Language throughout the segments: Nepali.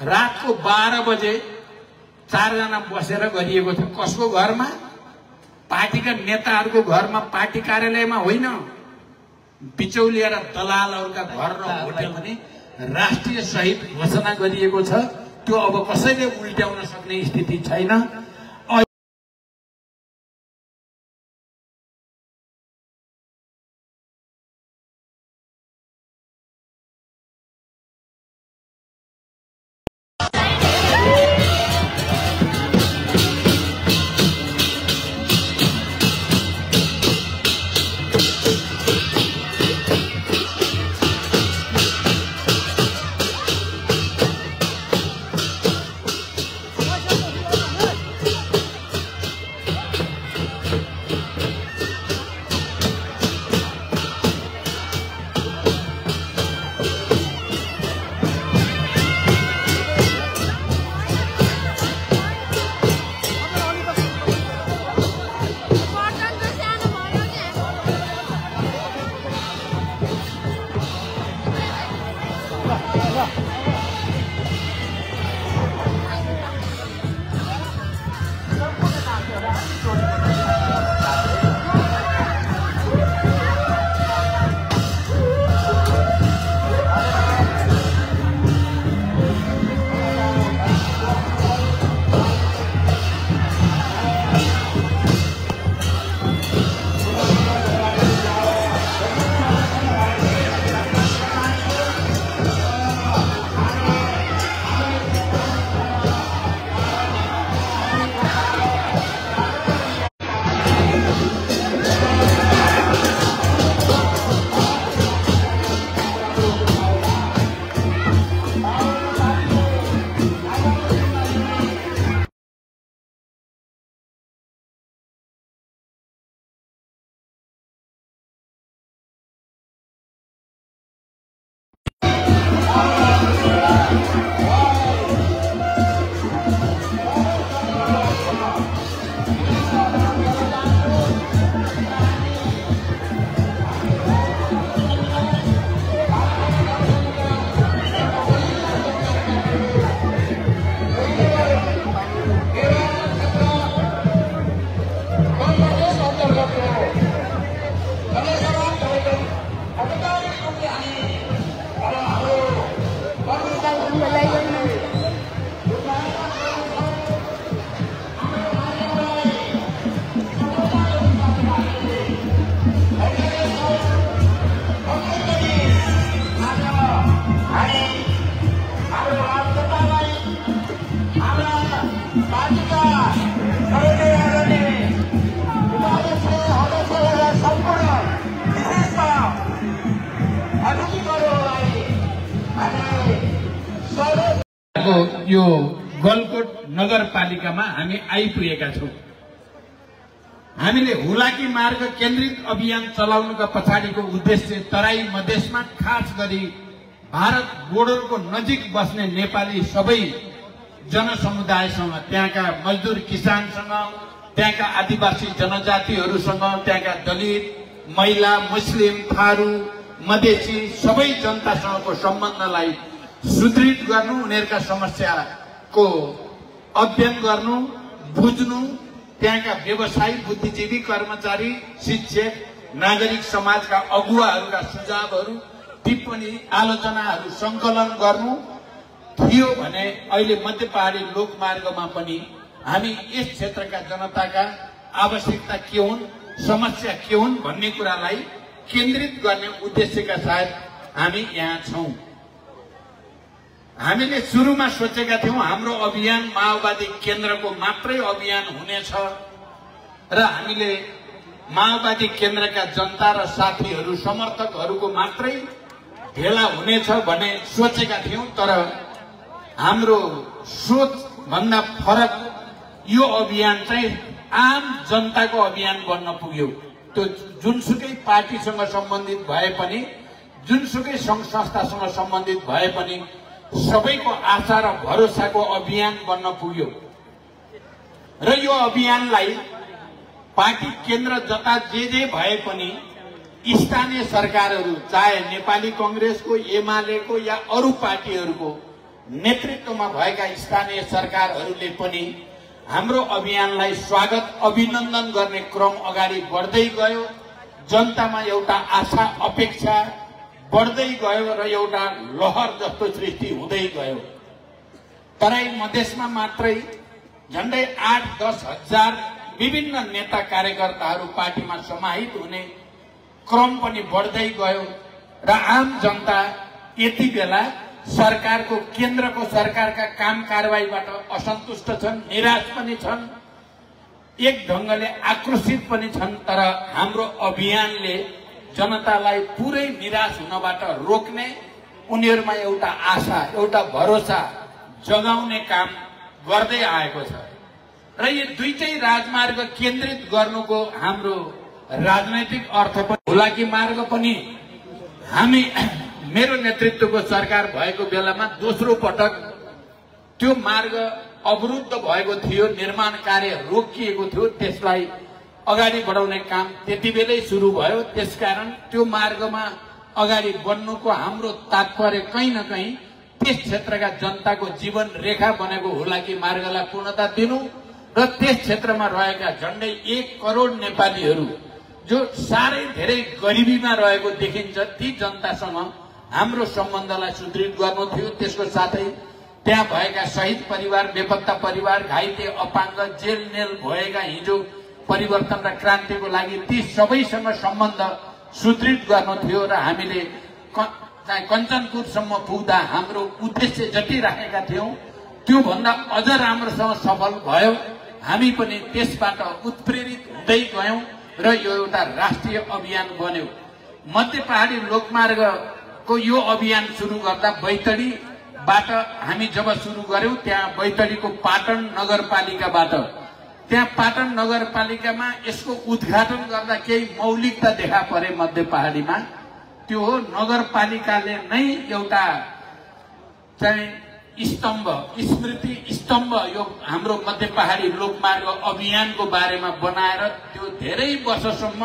रातको 12 बजे 4 जना बसेर गरिएको थियो। कसको घरमा? पार्टीका नेताहरूको घरमा, पार्टी कार्यालयमा होइन। बिचौलिया र दलालहरूका घर र होटल पनि राष्ट्रिय शहीद घोषणा गरिएको छ। त्यो अब कसैले उल्ट्याउन सक्ने स्थिति छैन। यो गलकोट नगरपालिकामा हामी आइपुगेका छौं। हामीले हुलाकी मार्ग केन्द्रित अभियान चलाउनुका पछाडिको उद्देश्य तराई मधेसमा खास गरी भारत बोर्डरको नजिक बस्ने नेपाली सबै जनसमुदायसँग, त्यहाँका मजदुर किसानसँग, त्यहाँका आदिवासी जनजातिहरूसँग, त्यहाँका दलित, महिला, मुस्लिम, थारू, मधेसी सबै जनतासँगको सम्बन्धलाई सुदृढ गर्नु, उनीहरूका समस्याको अध्ययन गर्नु, बुझ्नु, त्यहाँका व्यवसायी, बुद्धिजीवी, कर्मचारी, शिक्षक, नागरिक समाजका अगुवाहरूका सुझावहरू, टिप्पणी, आलोचनाहरू संकलन गर्नु थियो भने अहिले मध्य पहाडी लोकमार्गमा पनि हामी यस क्षेत्रका जनताका आवश्यकता के हुन्, समस्या के हुन् भन्ने कुरालाई केन्द्रित गर्ने उद्देश्यका साथ हामी यहाँ छौं। हामीले सुरुमा सोचेका थियौं हाम्रो अभियान माओवादी केन्द्रको मात्रै अभियान हुनेछ र हामीले माओवादी केन्द्रका जनता र साथीहरू, समर्थकहरूको मात्रै भेला हुनेछ भने सोचेका थियौं। तर हाम्रो सोच भन्दा फरक यो अभियान चाहिँ आम जनताको अभियान बन्न पुग्यो। त्यो जुनसुकै पार्टीसँग सम्बन्धित भए पनि, जुनसुकै संघ संस्थासँग सम्बन्धित भए पनि सबैको आशा र भरोसाको अभियान बन्न पुग्यो र यो अभियानलाई पार्टी केन्द्र जता जे भए पनि स्थानीय सरकारहरू, चाहे नेपाली कांग्रेसको, एमालेको या अरू पार्टीहरूको नेतृत्वमा भएका स्थानीय सरकारहरूले पनि हाम्रो अभियानलाई स्वागत अभिनन्दन गर्ने क्रम अगाडि बढ्दै गयो। जनतामा एउटा आशा अपेक्षा बढ्दै गयो र एउटा लहर जस्तो सृष्टि हुँदै गयो। तराई मधेसमा मात्रै झन्डै 8-10 हजार विभिन्न नेता कार्यकर्ताहरू पार्टीमा समाहित हुने क्रम पनि बढ्दै गयो र आम जनता यति बेला सरकारको केन्द्रको सरकारका काम कारबाहीबाट असन्तुष्ट छन्, निराश पनि छन्, एक ढंगले आक्रोशित पनि छन्। तर हाम्रो अभियानले जनतालाई पुरै निराश हुनबाट रोक्ने, उनीहरुमा एउटा आशा, एउटा भरोसा जगाउने काम गर्दै आएको छ र यो दुईटै राजमार्ग केन्द्रित गर्नुको हाम्रो राजनैतिक अर्थ पनि होला कि मार्ग पनि हामी मेरो नेतृत्वको सरकार भएको बेलामा दोस्रो पटक त्यो मार्ग अवरुद्ध भएको थियो, निर्माण कार्य रोकिएको थियो, त्यसलाई अगाडि बढाउने काम त्यतिबेलै सुरु भयो। त्यसकारण त्यो मार्गमा अगाडि बढ्नुको हाम्रो तात्पर्य कहीं न कहीं त्यस क्षेत्रका जनताको जीवन रेखा बनेको होला कि मार्गलाई पूर्णता दिनु र त्यस क्षेत्रमा रहेका झन्डै 1 करोड नेपालीहरू जो साह्रै धेरै गरिबीमा रहेको देखिन्छ, ती जनतासँग हाम्रो सम्बन्धलाई सुदृढ गर्नु थियो। त्यसको साथै त्यहाँ भएका शहीद परिवार, बेपत्ता परिवार, घाइते, अपाङ्ग, जेल नेल भएका हिजो परिवर्तन र क्रान्तिको लागि ती सबैसँग सम्बन्ध सुदृढ गर्नु थियो र हामीले कञ्चनपुरसम्म पुग्दा हाम्रो उद्देश्य जति राखेका थियौं त्यो भन्दा अझ राम्रोसँग सफल भयो। हामी पनि त्यसबाट उत्प्रेरित हुँदै गयौं र यो एउटा राष्ट्रिय अभियान बन्यो। मध्य पहाडी लोकमार्गको यो अभियान सुरु गर्दा बैतडीबाट हामी जब सुरु गर्यौं त्यहाँ बैतडीको पाटन नगरपालिकाबाट, त्यहाँ पाटन नगरपालिकामा यसको उद्घाटन गर्दा केही मौलिकता देखा परे मध्य पहाडीमा। त्यो हो नगरपालिकाले नै एउटा चाहिँ स्तम्भ, स्मृति स्तम्भ यो हाम्रो मध्य पहाडी लोकमार्ग अभियानको बारेमा बनाएर त्यो धेरै वर्षसम्म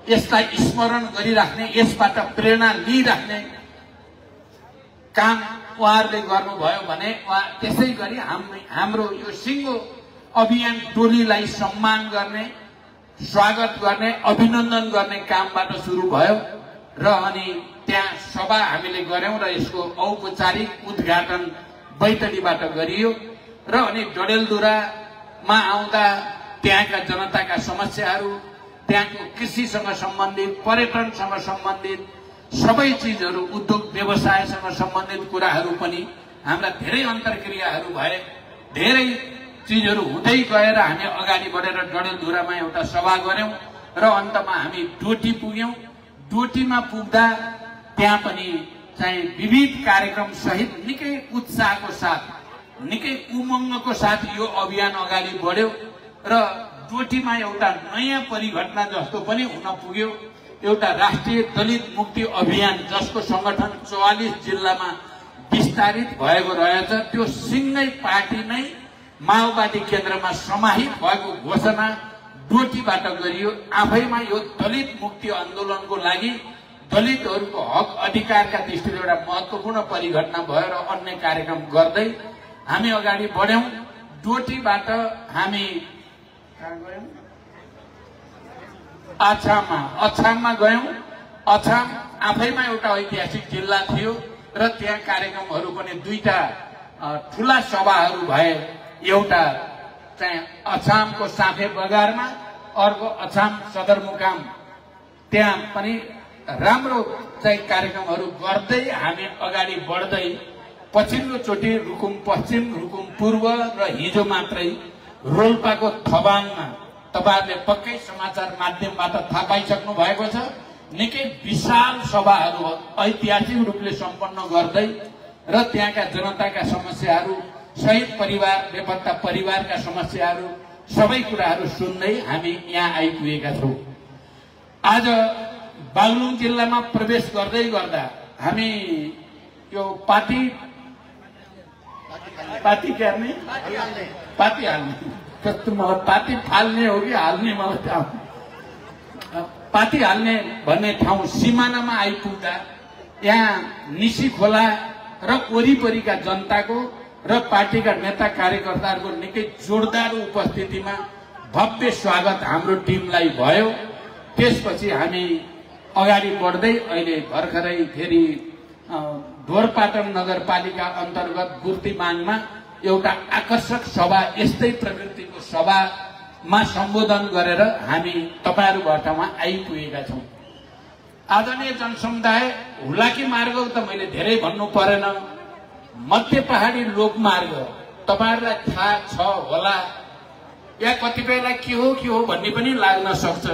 यसलाई स्मरण गरिराख्ने, यसबाट प्रेरणा लिइराख्ने काम उहाँहरूले गर्नुभयो भने त्यसै गरी हाम्रो यो सिङ्गो अभियान टोलीलाई सम्मान गर्ने, स्वागत गर्ने, अभिनन्दन गर्ने कामबाट सुरु भयो र अनि त्यहाँ सभा हामीले गर्यौं र यसको औपचारिक उद्घाटन बैतडीबाट गरियो र अनि डडेलधुरामा आउँदा त्यहाँका जनताका समस्याहरू, त्यहाँको कृषिसँग सम्बन्धित, पर्यटनसँग सम्बन्धित सबै चीजहरू, उद्योग व्यवसायसँग सम्बन्धित कुराहरू पनि हाम्रा धेरै अन्तर्क्रियाहरू भए, धेरै चीजहरू हुँदै गएर हामी अगाडि बढेर डडेलधुरामा एउटा सभा गर्यौं र अन्तमा हामी डोटी पुग्यौं। डोटीमा पुग्दा त्यहाँ पनि चाहिँ विविध कार्यक्रम सहित निकै उत्साहको साथ, निकै उमङ्गको साथ यो अभियान अगाडि बढ्यो र डोटीमा एउटा नयाँ परिघटना जस्तो पनि हुन पुग्यो। एउटा राष्ट्रिय दलित मुक्ति अभियान जसको संगठन 44 जिल्लामा विस्तारित भएको रहेछ, त्यो सिंगै पार्टी नै माओवादी केन्द्रमा समाहित भएको घोषणा डोटीबाट गरियो। आफैमा यो दलित मुक्ति आन्दोलनको लागि दलितहरूको हक अधिकारका दृष्टिले एउटा महत्वपूर्ण परिघटना भयो र अन्य कार्यक्रम गर्दै हामी अगाडि बढ्यौं। डोटीबाट हामी अछाममा गयौं। अछाम आफैमा एउटा ऐतिहासिक जिल्ला थियो र त्यहाँ कार्यक्रमहरू पनि दुईटा ठूला सभाहरू भए। एउटा चाहिँ अछामको साफे बगारमा, अर्को अछाम सदरमुकाम, त्यहाँ पनि राम्रो चाहिँ कार्यक्रमहरू गर्दै हामी अगाडि बढ्दै पछिल्लो चोटि रुकुम पश्चिम, रुकुम पूर्व र हिजो मात्रै रोल्पाको थबाङमा, तपाईहरुले पक्कै समाचार माध्यमबाट थाहा पाइसक्नु भएको छ, निकै विशाल सभाहरू ऐतिहासिक रूपले सम्पन्न गर्दै र त्यहाँका जनताका समस्याहरू, शहीद परिवार, बेपत्ता परिवारका समस्याहरू, सबै कुराहरू सुन्दै हामी यहाँ आइपुगेका छौं। आज बागलुङ जिल्लामा प्रवेश गर्दै गर्दा हामी यो पार्टी फाल्ने हो कि हाल्ने, मलाई थाहा, पार्टी हाल्ने भन्ने ठाउँ सिमानामा आइपुग्दा यहाँ निसी खोला र वरिपरिका जनताको र पार्टीका नेता कार्यकर्ताहरूको निकै जोरदार उपस्थितिमा भव्य स्वागत हाम्रो टिमलाई भयो। त्यसपछि हामी अगाडि बढ्दै अहिले भर्खरै फेरि ढोरपाटन नगरपालिका अन्तर्गत बुर्तिमाङमा एउटा आकर्षक सभा, यस्तै प्रकृतिको सभामा सम्बोधन गरेर हामी तपाईहरुबाटमा आइपुगेका छौं। आदरणीय जनसमुदाय, हुलाकी मार्ग त मैले धेरै भन्नु परेन। मध्य पहाडी लोकमार्ग तपाईहरुलाई थाहा छ होला, या कतिपयलाई के हो भन्ने पनि लाग्न सक्छ।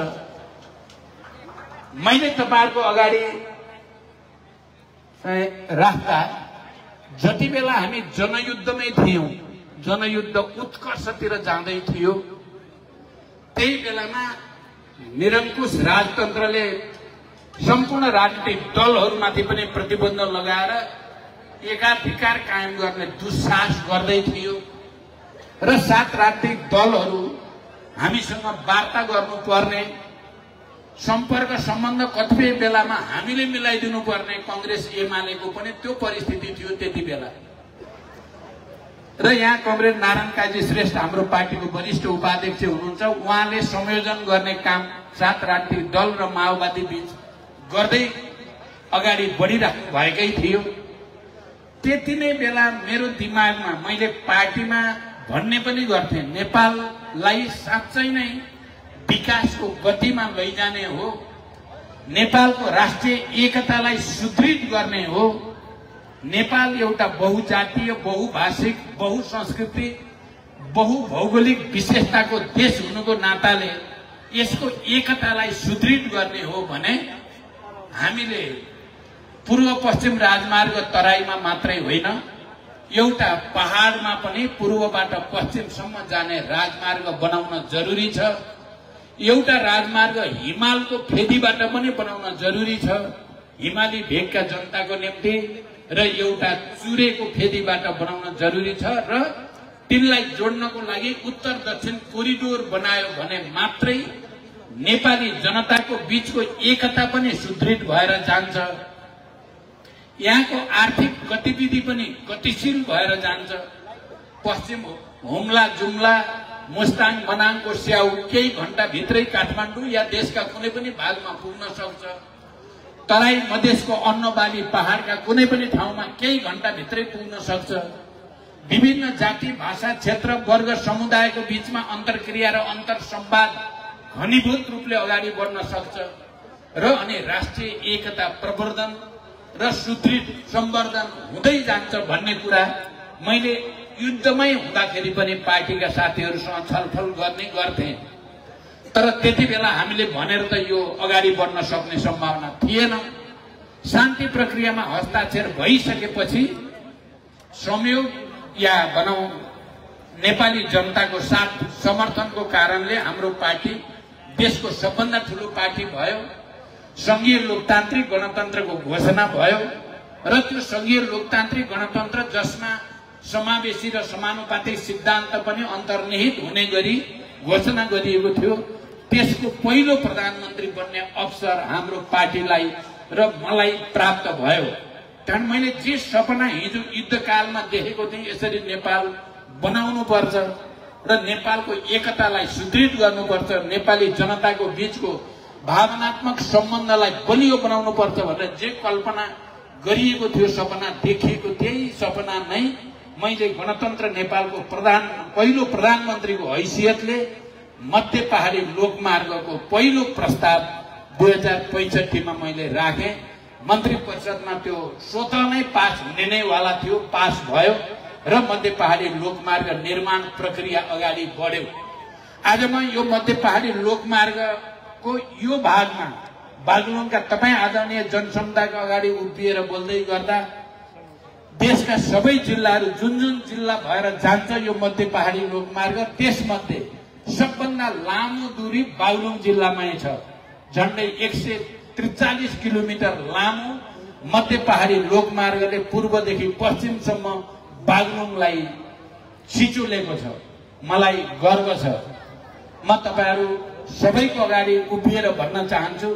मैले तपाईहरुको अगाडि राख्दा जति बेला हामी जनयुद्धमै थियौं, जनयुद्ध उत्कर्षतिर जाँदै थियो, त्यही बेलामा निरंकुश राजतन्त्रले सम्पूर्ण राजनीतिक दलहरूमाथि पनि प्रतिबन्ध लगाएर एकाधिकार कायम गर्ने दुस्साहस गर्दै थियो र सात राजनीतिक दलहरू हामीसँग वार्ता गर्नुपर्ने, सम्पर्क सम्बन्ध कतिपय बेलामा हामीले मिलाइदिनु पर्ने कांग्रेस एमालेको पनि त्यो परिस्थिति थियो त्यति बेला। र यहाँ कमरेड नारायण काजी श्रेष्ठ हाम्रो पार्टीको वरिष्ठ उपाध्यक्ष हुनुहुन्छ, उहाँले संयोजन गर्ने काम सात राजनीतिक दल र माओवादी बीच गर्दै अगाडि बढिराख्नु भएकै थियो। त्यति नै बेला मेरो दिमागमा मैले पार्टीमा भन्ने पनि गर्थे, नेपाललाई साँच्चै नै विकासको गतिमा लैजाने हो, नेपालको राष्ट्रिय एकतालाई सुदृढ गर्ने हो, नेपाल एउटा बहुजातीय, बहुभाषिक, बहुसंस्कृति, बहुभौगोलिक विशेषताको देश हुनुको नाताले यसको एकतालाई सुदृढ गर्ने हो भने हामीले पूर्व पश्चिम राजमार्ग तराईमा मात्रै होइन, एउटा पहाडमा पनि पूर्वबाट पश्चिमसम्म जाने राजमार्ग बनाउन जरुरी छ। एउटा राजमार्ग हिमालको फेदीबाट पनि बनाउन जरुरी छ, हिमाली भेगका जनताको निम्ति, र एउटा चुरेको फेदीबाट बनाउन जरुरी छ। र तिनलाई जोड्नको लागि उत्तर दक्षिण कोरिडोर बनायो भने मात्रै नेपाली जनताको बीचको एकता पनि सुदृढ भएर जान्छ, यहाँको आर्थिक गतिविधि पनि गतिशील भएर जान्छ। पश्चिम हुम्ला, जुम्ला, मुस्ताङ, मनाङको स्याउ केही घण्टा भित्रै काठमाडौँ या देशका कुनै पनि भागमा पुग्न सक्छ। तराई मधेसको अन्नबाली पहाडका कुनै पनि ठाउँमा केही घण्टा भित्रै पुग्न सक्छ। विभिन्न जाति, भाषा, क्षेत्र, वर्ग, समुदायको बीचमा अन्तर्क्रिया र अन्तर संवाद घनीभूत रूपले अगाडि बढ्न सक्छ र अनि राष्ट्रिय एकता प्रवर्धन र सुदृढ संवर्धन हुँदै जान्छ भन्ने कुरा मैले युद्धमै हुँदाखेरि पनि पार्टीका साथीहरूसँग छलफल गर्ने गर्थे। तर त्यति बेला हामीले भनेर त यो अगाडि बढ्न सक्ने सम्भावना थिएन। शान्ति प्रक्रियामा हस्ताक्षर भइसकेपछि संयोग या भनौं नेपाली जनताको साथ समर्थनको कारणले हाम्रो पार्टी देशको सबभन्दा ठूलो पार्टी भयो, संघीय लोकतान्त्रिक गणतन्त्रको घोषणा भयो र त्यो संघीय लोकतान्त्रिक गणतन्त्र जसमा समावेशी र समानुपातिक सिद्धान्त पनि अन्तर्निहित हुने गरी घोषणा गरिएको थियो, त्यसको पहिलो प्रधानमन्त्री बन्ने अवसर हाम्रो पार्टीलाई र मलाई प्राप्त भयो। कारण मैले जे सपना हिजो युद्धकालमा देखेको थिएँ, यसरी नेपाल बनाउनु पर्छ र नेपालको एकतालाई सुदृढ गर्नुपर्छ, नेपाली जनताको बीचको भावनात्मक सम्बन्धलाई बलियो बनाउनु पर्छ भनेर जे कल्पना गरिएको थियो, सपना देखिएको, त्यही सपना नै मैले गणतन्त्र नेपालको पहिलो प्रधानमन्त्रीको हैसियतले मध्य पहाडी लोकमार्गको पहिलो प्रस्ताव 2065 मा मैले राखे। मन्त्री परिषदमा त्यो स्वतः नै पास हुने नै वाला थियो, पास भयो र मध्य पहाडी लोकमार्ग निर्माण प्रक्रिया अगाडि बढ्यो। आज म यो मध्य पहाडी लोकमार्गको यो भागमा बागलुङका तपाई आदरणीय जनसमुदायको अगाडि उभिएर बोल्दै गर्दा देशका सबै जिल्लाहरू जुन जुन जिल्ला भएर जान्छ यो मध्य पहाडी लोकमार्ग, त्यसमध्ये सबभन्दा लामो दूरी बागलुङ जिल्लामै छ। झन्डै 143 किलोमिटर लामो मध्य पहाडी लोकमार्गले पूर्वदेखि पश्चिमसम्म बागलुङलाई छिचोलेको छ। मलाई गर्व छ। म तपाईहरु सबैको अगाडि उभिएर भन्न चाहन्छु,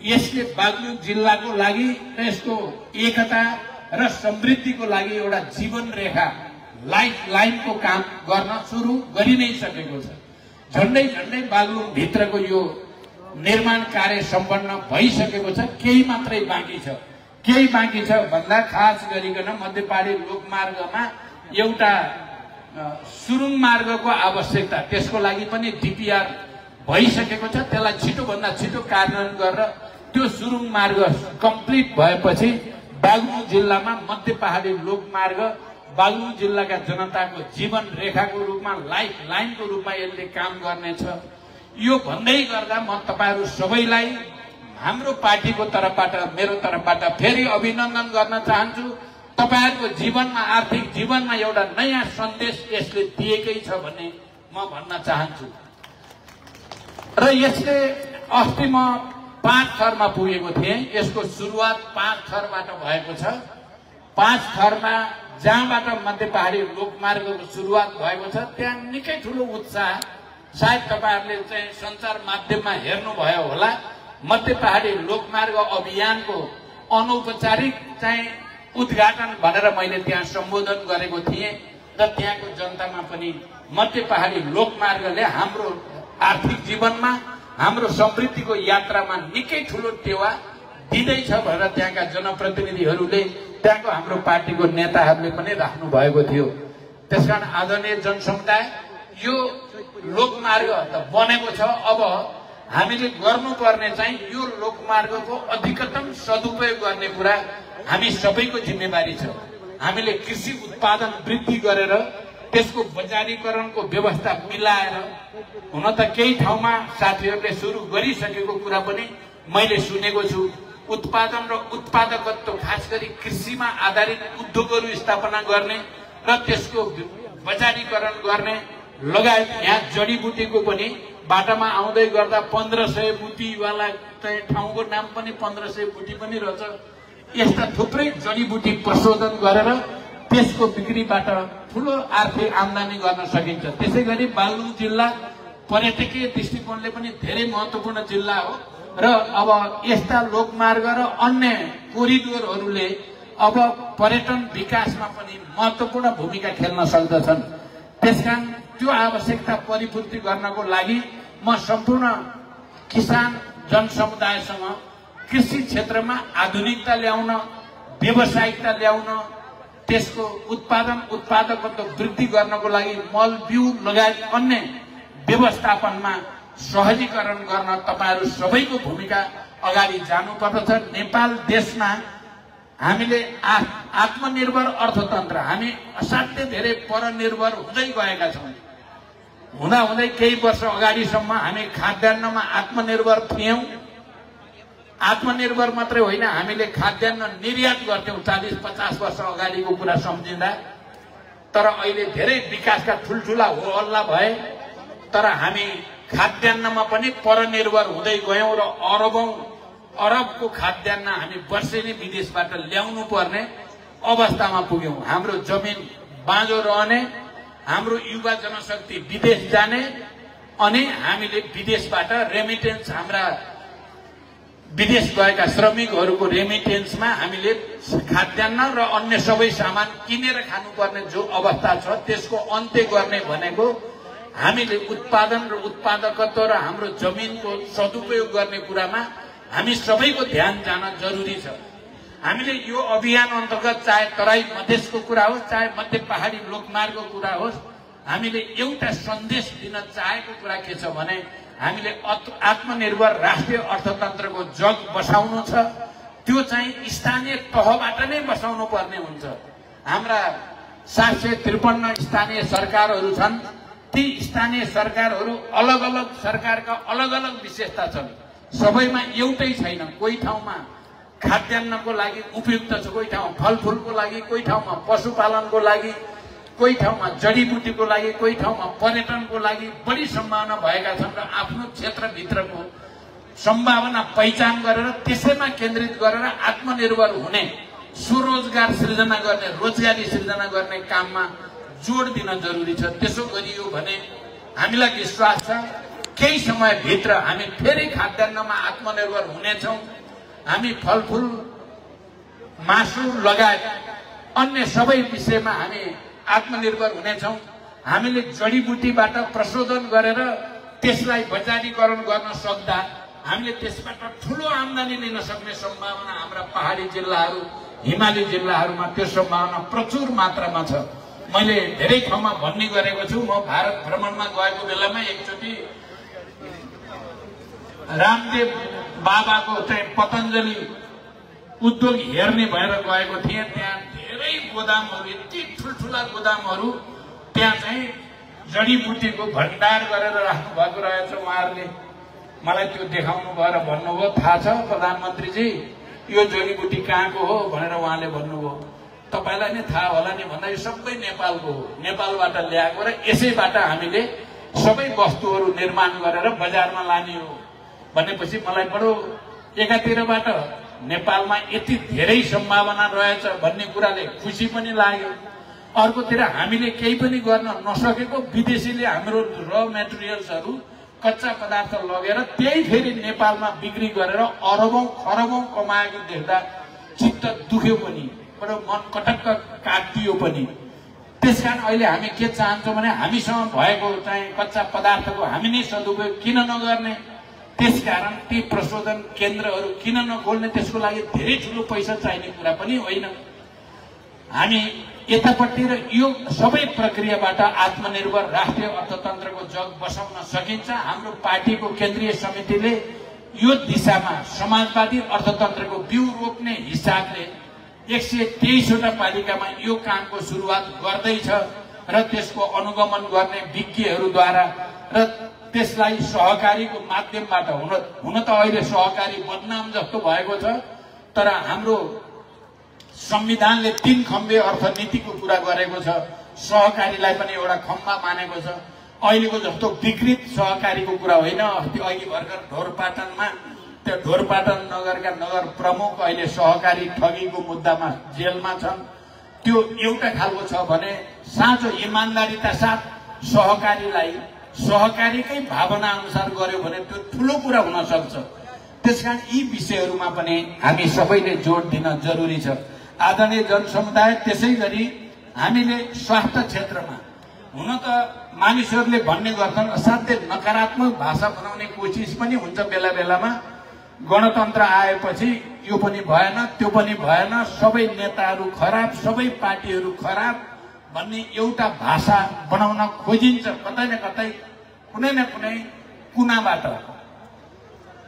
यसले बागलुङ जिल्लाको लागि यसको एकता र समृद्धिको लागि एउटा जीवन रेखा लाइफ लाइनको काम गर्न सुरु गरि नै सकेको छ। झन्डै झन्डै बागलुङ भित्रको यो निर्माण कार्य सम्पन्न भइसकेको छ, केही मात्रै बाँकी छ। केही बाँकी छ भन्दा खास गरिकन मध्य पहाडी लोकमार्गमा एउटा सुरुङ मार्गको आवश्यकता, त्यसको लागि पनि डीपीआर भइसकेको छ। त्यसलाई छिटोभन्दा छिटो कार्यान्वयन गरेर त्यो सुरुङ मार्ग कम्प्लिट भएपछि बागलुङ जिल्लामा मध्य पहाडी लोकमार्ग बागलुङ जिल्लाका जनताको जीवन रेखाको रूपमा लाइफ लाइनको रूपमा यसले काम गर्नेछ। यो भन्दै गर्दा म तपाईहरु सबैलाई हाम्रो पार्टीको तर्फबाट मेरो तर्फबाट फेरि अभिनन्दन गर्न चाहन्छु। तपाईहरुको जीवनमा आर्थिक जीवनमा एउटा नयाँ सन्देश यसले दिएकै छ भन्ने म भन्न चाहन्छु। र यसले अस्ति म 5 थरमा पुगेको थिएँ। यसको सुरुवात 5 थरबाट भएको छ। 5 थरमा जहाँबाट मध्य पहाडी लोकमार्गको सुरुवात भएको छ त्यहाँ निकै ठूलो उत्साह, सायद तपाईहरुले चाहिँ सञ्चार माध्यममा हेर्नुभयो होला। मध्य पहाडी लोकमार्ग अभियानको अनौपचारिक चाहिँ उद्घाटन भनेर मैले त्यहाँ सम्बोधन गरेको थिएँ र त्यहाँको जनतामा पनि मध्य पहाडी लोकमार्गले हाम्रो आर्थिक जीवनमा हाम्रो समृद्धिको यात्रामा निकै ठूलो टेवा दिँदैछ भनेर त्यहाँका जनप्रतिनिधिहरूले त्यहाँको हाम्रो पार्टीको नेताहरूले पनि राख्नु भएको थियो। त्यसकारण आदरणीय जनसमुदाय, यो लोकमार्ग त बनेको छ। अब हामीले गर्नुपर्ने चाहिँ यो लोकमार्गको अधिकतम सदुपयोग गर्ने कुरा हामी सबैको जिम्मेवारी छ। हामीले कृषि उत्पादन वृद्धि गरेर त्यसको बजारीकरणको व्यवस्था मिलाएर, हुन त केही ठाउँमा साथीहरूले सुरु गरिसकेको कुरा पनि मैले सुनेको छु। उत्पादन र उत्पादकत्व खास गरी कृषिमा आधारित उद्योगहरू स्थापना गर्ने र त्यसको बजारीकरण गर्ने लगायत यहाँ जडीबुटीको पनि बाटामा आउँदै गर्दा 1500 बुटीवाला चाहिँ ठाउँको नाम पनि 1500 बुटी पनि रहेछ। यस्ता थुप्रै जडीबुटी प्रशोधन गरेर त्यसको बिक्रीबाट ठूलो आर्थिक आम्दानी गर्न सकिन्छ। त्यसै गरी बागलुङ जिल्ला पर्यटकीय दृष्टिकोणले पनि धेरै महत्त्वपूर्ण जिल्ला हो र अब यस्ता लोकमार्ग र अन्य कोरिडोरहरूले अब पर्यटन विकासमा पनि महत्त्वपूर्ण भूमिका खेल्न सक्दछन्। त्यसकारण त्यो आवश्यकता परिपूर्ति गर्नको लागि म सम्पूर्ण किसान जनसमुदायसँग कृषि क्षेत्रमा आधुनिकता ल्याउन, व्यावसायिकता ल्याउन, त्यसको उत्पादकत्व वृद्धि गर्नको लागि मल बिउ लगायत अन्य व्यवस्थापनमा सहजीकरण गर्न तपाईहरु सबैको भूमिका अगाडि जानुपर्दछ। नेपाल देशमा हामीले आत्मनिर्भर अर्थतन्त्र, हामी असाध्यै धेरै परनिर्भर हुँदै गएका छौं। हुँदै केही वर्ष अगाडिसम्म हामी खाद्यान्नमा आत्मनिर्भर थियौं। आत्मनिर्भर मात्रै होइन, हामीले खाद्यान्न निर्यात गर्थ्यौं 40-50 वर्ष अगाडिको कुरा सम्झिँदा। तर अहिले धेरै विकासका ठुलठुला हो हल्ला भए, तर हामी खाद्यान्नमा पनि परनिर्भर हुँदै गयौं र अरबको खाद्यान्न हामी वर्षेनी विदेशबाट ल्याउनु पर्ने अवस्थामा पुग्यौं। हाम्रो जमिन बाँझो रहने, हाम्रो युवा जनशक्ति विदेश जाने, अनि हामीले विदेशबाट रेमिटेन्स, हाम्रा विदेश गएका श्रमिकहरूको रेमिटेन्समा हामीले खाद्यान्न र अन्य सबै सामान किनेर खानुपर्ने जो अवस्था छ त्यसको अन्त्य गर्ने भनेको हामीले उत्पादन र उत्पादकत्व र हाम्रो जमिनको सदुपयोग गर्ने कुरामा हामी सबैको ध्यान जान जरुरी छ। हामीले यो अभियान अन्तर्गत चाहे तराई मधेसको कुरा होस्, चाहे मध्य पहाडी लोकमार्गको कुरा होस्, हामीले एउटा सन्देश दिन चाहेको कुरा के छ भने हामीले आत्मनिर्भर राष्ट्रिय अर्थतन्त्रको जग बसाउनु छ। त्यो चाहिँ स्थानीय तहबाट नै बसाउनु पर्ने हुन्छ। हाम्रा 753 स्थानीय सरकारहरू छन्। ती स्थानीय सरकारहरू अलग अलग सरकारका अलग अलग विशेषता छन्। सबैमा एउटै छैन। कोही ठाउँमा खाद्यान्नको लागि उपयुक्त छ, कोही ठाउँमा फलफुलको लागि, कोही ठाउँमा पशुपालनको लागि, कोही ठाउँमा जडीबुटीको लागि, कोही ठाउँमा पर्यटनको लागि बढी सम्भावना भएका छन्। र आफ्नो क्षेत्रभित्रको सम्भावना पहिचान गरेर त्यसैमा केन्द्रित गरेर आत्मनिर्भर हुने, स्वरोजगार सृजना गर्ने, रोजगारी सृजना गर्ने काममा जोड दिन जरुरी छ। त्यसो गरियो भने हामीलाई विश्वास छ केही समयभित्र हामी फेरि खाद्यान्नमा आत्मनिर्भर हुनेछौँ। हामी फलफुल मासु लगायत अन्य सबै विषयमा हामी आत्मनिर्भर हुनेछौँ। हामीले जडीबुटीबाट प्रशोधन गरेर त्यसलाई बजारीकरण गर्न सक्दा हामीले त्यसबाट ठूलो आम्दानी लिन सक्ने सम्भावना हाम्रा पहाडी जिल्लाहरू, हिमाली जिल्लाहरूमा त्यो सम्भावना प्रचुर मात्रामा छ। मैले धेरै ठाउँमा भन्ने गरेको छु। म भारत भ्रमणमा गएको बेलामा एकचोटि रामदेव बाबाको चाहिँ पतञ्जलि उद्योग हेर्ने भएर गएको थिएँ। त्यहाँ धेरै गोदामहरू, यति ठुल्ठुला गोदामहरू, त्यहाँ चाहिँ जडीबुटीको भण्डार गरेर राख्नु भएको रहेछ। उहाँहरूले मलाई त्यो देखाउनु भएर भन्नुभयो, थाहा छ प्रधानमन्त्रीजी यो जडीबुटी कहाँको हो भनेर उहाँले भन्नुभयो। तपाईलाई नै थाहा होला नि भन्दा यो सबै नेपालको हो, नेपालबाट ल्याएको र यसैबाट हामीले सबै वस्तुहरू निर्माण गरेर बजारमा लाने हो भनेपछि मलाई बडो एकातिरबाट नेपालमा यति धेरै सम्भावना रहेछ भन्ने कुराले खुसी पनि लाग्यो। अर्कोतिर हामीले केही पनि गर्न नसकेको विदेशीले हाम्रो र मेटेरियल्सहरू, कच्चा पदार्थ लगेर त्यही फेरि नेपालमा बिक्री गरेर अरबौं खरबौं कमाएको देख्दा चित्त दुख्यो पनि, बडो मन कटक्क काटियो पनि। त्यसकारण अहिले हामी के चाहन्छौँ भने हामीसँग भएको चाहिँ कच्चा पदार्थको हामी नै सदुपयोग किन नगर्ने, त्यसकारण ती प्रशोधन केन्द्रहरू किन नखोल्ने, त्यसको लागि धेरै ठुलो पैसा चाहिने कुरा पनि होइन। हामी यतापट्टि र यो सबै प्रक्रियाबाट आत्मनिर्भर राष्ट्रिय अर्थतन्त्रको जग बसाउन सकिन्छ। हाम्रो पार्टीको केन्द्रीय समितिले यो दिशामा समाजवादी अर्थतन्त्रको बिउ रोप्ने हिसाबले 123वटा पालिकामा यो कामको सुरुवात गर्दैछ र त्यसको अनुगमन गर्ने विज्ञहरूद्वारा र त्यसलाई सहकारीको माध्यमबाट हुन त अहिले सहकारी बदनाम जस्तो भएको छ, तर हाम्रो संविधानले 3 खम्बे अर्थनीतिको कुरा गरेको छ। सहकारीलाई पनि एउटा खम्बा मानेको छ। अहिलेको जस्तो विकृत सहकारीको कुरा होइन। अस्ति अघि भर्खर ढोरपाटनमा त्यो ढोरपाटन नगरका नगर प्रमुख अहिले सहकारी ठगीको मुद्दामा जेलमा छन्। त्यो एउटा खालको छ भने साँचो इमानदारीका साथ सहकारीलाई सहकारीकै भावना अनुसार गर्यो भने त्यो ठुलो कुरा हुन सक्छ। त्यसकारण यी विषयहरूमा पनि हामी सबैले जोड दिन जरुरी छ। आदरणीय जनसमुदाय, त्यसैगरी हामीले स्वास्थ्य क्षेत्रमा हुन त मानिसहरूले भन्ने गर्छन्, असाध्यै नकारात्मक भाषा बनाउने कोसिस पनि हुन्छ बेला बेलामा। गणतन्त्र आएपछि यो पनि भएन, त्यो पनि भएन, सबै नेताहरू खराब, सबै पार्टीहरू खराब भन्ने एउटा भाषा बनाउन खोजिन्छ कतै न कतै, कुनै न कुनै कुनाबाट।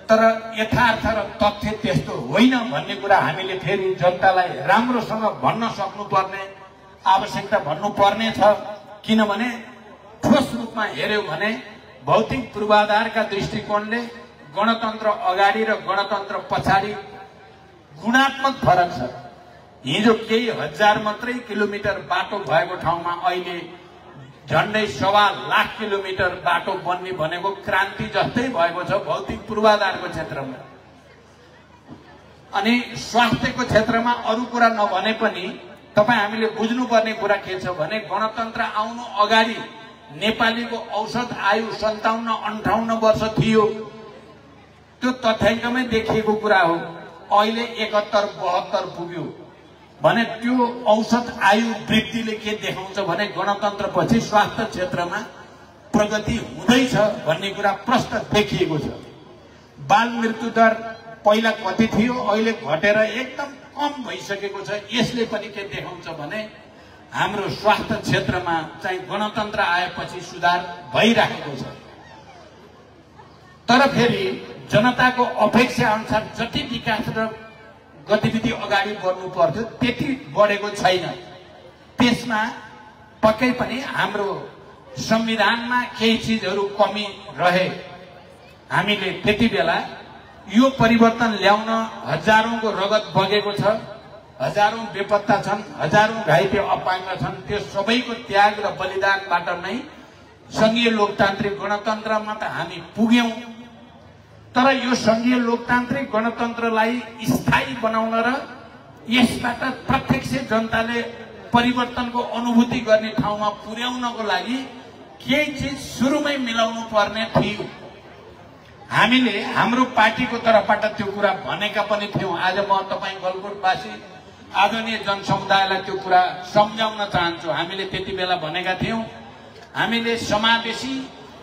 तर यथार्थ र तथ्य त्यस्तो होइन भन्ने कुरा हामीले फेरि जनतालाई राम्रोसँग भन्न सक्नुपर्ने आवश्यकता भन्नुपर्ने छ। किनभने ठोस रूपमा हेर्यो भने भौतिक पूर्वाधारका दृष्टिकोणले गणतन्त्र अगाडि र गणतन्त्र पछाडि गुणात्मक फरक छ। हिजो केही हजार मात्रै किलोमिटर बाटो भएको ठाउँमा अहिले झन्डै 1.25 लाख किलोमिटर बाटो बन्ने भनेको क्रान्ति जस्तै भएको छ भौतिक पूर्वाधारको क्षेत्रमा। अनि स्वास्थ्यको क्षेत्रमा अरू कुरा नभने पनि तपाईँ हामीले बुझ्नुपर्ने कुरा के छ भने गणतन्त्र आउनु अगाडि नेपालीको औसत आयु 57-58 वर्ष थियो। त्यो तथ्याङ्कमै देखिएको कुरा हो। अहिले 71-72 पुग्यो भने त्यो औसत आयु वृद्धिले के देखाउँछ भने गणतन्त्र पछि स्वास्थ्य क्षेत्रमा प्रगति हुँदैछ भन्ने कुरा प्रष्ट देखिएको छ। बाल मृत्यु दर पहिला कति थियो, अहिले घटेर एकदम कम भइसकेको छ। यसले पनि के देखाउँछ भने हाम्रो स्वास्थ्य क्षेत्रमा चाहिँ गणतन्त्र आएपछि सुधार भइरहेको छ। तर फेरि जनताको अपेक्षा अनुसार जति विकास र गतिविधि अगाडि बढ्नु पर्थ्यो त्यति बढेको छैन। त्यसमा पक्कै पनि हाम्रो संविधानमा केही चिजहरू कमी रहे। हामीले त्यति बेला यो परिवर्तन ल्याउन हजारौंको रगत बगेको छ, हजारौं बेपत्ता छन्, हजारौं घाइते अपाङ्ग छन्। त्यो सबैको त्याग र बलिदानबाट नै संघीय लोकतान्त्रिक गणतन्त्रमा त हामी पुग्यौं। तर यो संघीय लोकतान्त्रिक गणतन्त्रलाई स्थायी बनाउन र यसबाट प्रत्यक्ष जनताले परिवर्तनको अनुभूति गर्ने ठाउँमा पुर्याउनको लागि केही चिज सुरुमै मिलाउनु पर्ने थियो। हामीले हाम्रो पार्टीको तर्फबाट त्यो कुरा भनेका पनि थियौं। आज म तपाईँ गलकोटवासी आदरणीय जनसमुदायलाई त्यो कुरा सम्झाउन चाहन्छु। हामीले त्यति बेला भनेका थियौं, हामीले समावेशी